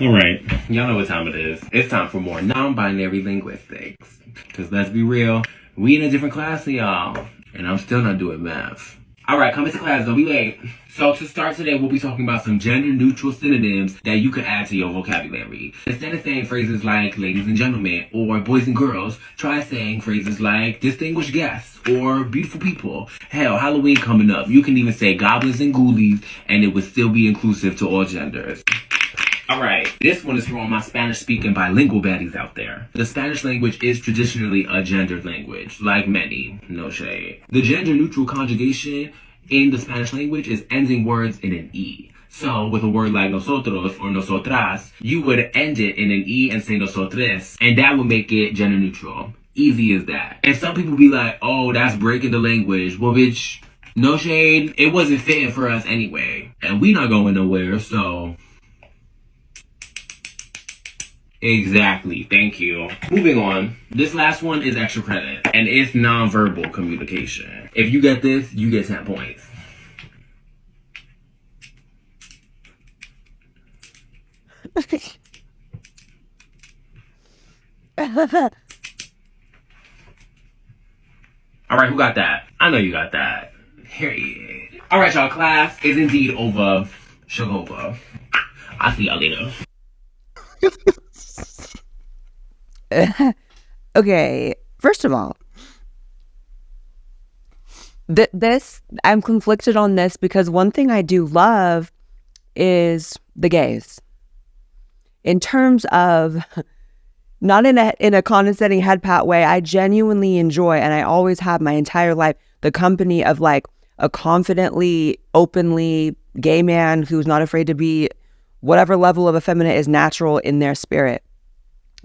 All right, y'all know what time it is. It's time for more non-binary linguistics. Because let's be real, we in a different class than y'all, and I'm still not doing math. All right, come into class, don't be late. So to start today, we'll be talking about some gender-neutral synonyms that you can add to your vocabulary. Instead of saying phrases like ladies and gentlemen or boys and girls, try saying phrases like distinguished guests or beautiful people. Hell, Halloween coming up. You can even say goblins and ghoulies, and it would still be inclusive to all genders. Alright, this one is for all my Spanish-speaking bilingual baddies out there. The Spanish language is traditionally a gendered language, like many, no shade. The gender-neutral conjugation in the Spanish language is ending words in an E. So, with a word like nosotros or nosotras, you would end it in an E and say nosotres, and that would make it gender-neutral. Easy as that. And some people be like, oh, that's breaking the language. Well, bitch, no shade, it wasn't fitting for us anyway. And we not going nowhere, so... Exactly, thank you. Moving on, this last one is extra credit, and it's nonverbal communication. If you get this, you get 10 points. All right, who got that? I know you got that. Period. All right, y'all, class is indeed over. Shagova. I'll see y'all later. Okay, first of all, this I'm conflicted on this because one thing I do love is the gays. In terms of not in a condescending head pat way, I genuinely enjoy, and I always have my entire life, the company of like a confidently, openly gay man who's not afraid to be whatever level of effeminate is natural in their spirit.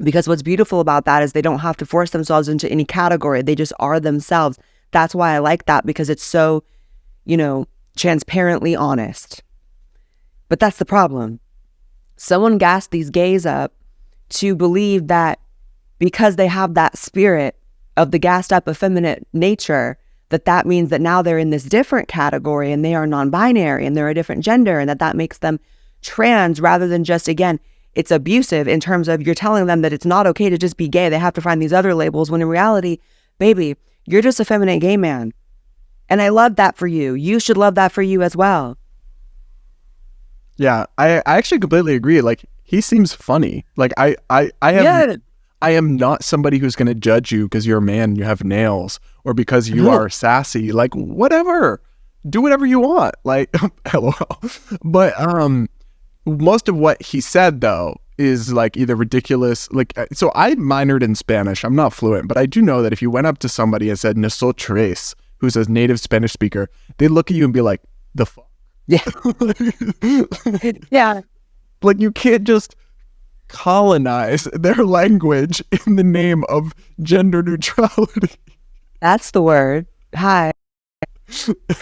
Because what's beautiful about that is they don't have to force themselves into any category. They just are themselves. That's why I like that, because it's so, transparently honest. But that's the problem. Someone gassed these gays up to believe that because they have that spirit of the gassed up effeminate nature, that means that now they're in this different category and they are non-binary and they're a different gender, and that makes them trans, rather than just, again, it's abusive in terms of you're telling them that it's not okay to just be gay. They have to find these other labels, when in reality, baby, you're just a feminine gay man. And I love that for you. You should love that for you as well. Yeah, I actually completely agree. Like, he seems funny. Like, I am not somebody who's going to judge you because you're a man and you have nails, or because you are sassy. Like, whatever. Do whatever you want. Like, LOL. But, most of what he said, though, is like either ridiculous. Like, so I minored in Spanish. I'm not fluent, but I do know that if you went up to somebody and said "nosotros," who's a native Spanish speaker, they'd look at you and be like, "The fuck?" Yeah. Yeah. Like, you can't just colonize their language in the name of gender neutrality. That's the word. Hi.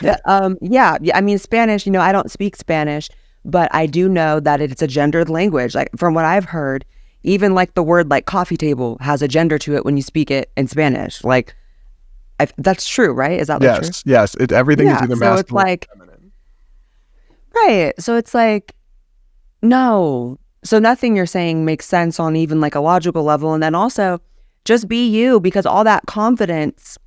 Yeah. I mean, Spanish, I don't speak Spanish, but I do know that it's a gendered language. Like, from what I've heard, even like the word like coffee table has a gender to it when you speak it in Spanish. Like, that's true, right? Is that like true? Yes. Everything is either masculine it's like, or feminine. Right. So it's like, no. So nothing you're saying makes sense on even like a logical level. And then also just be you, because all that confidence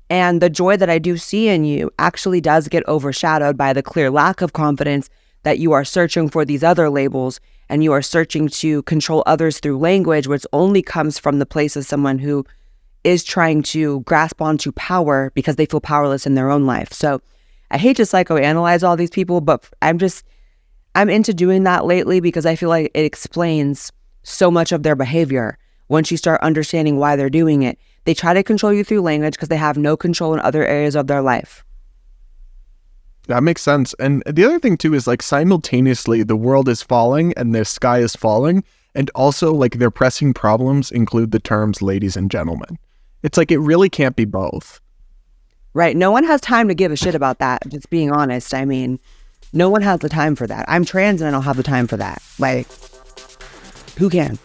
and the joy that I do see in you actually does get overshadowed by the clear lack of confidence that you are searching for these other labels, and you are searching to control others through language, which only comes from the place of someone who is trying to grasp onto power because they feel powerless in their own life. So I hate to psychoanalyze all these people, but I'm into doing that lately because I feel like it explains so much of their behavior. Once you start understanding why they're doing it, they try to control you through language because they have no control in other areas of their life. That makes sense. And the other thing too is, like, simultaneously the world is falling and the sky is falling, and also like their pressing problems include the terms ladies and gentlemen. It's like, it really can't be both. Right. No one has time to give a shit about that, just being honest. I mean, no one has the time for that. I'm trans and I don't have the time for that. Like, who can?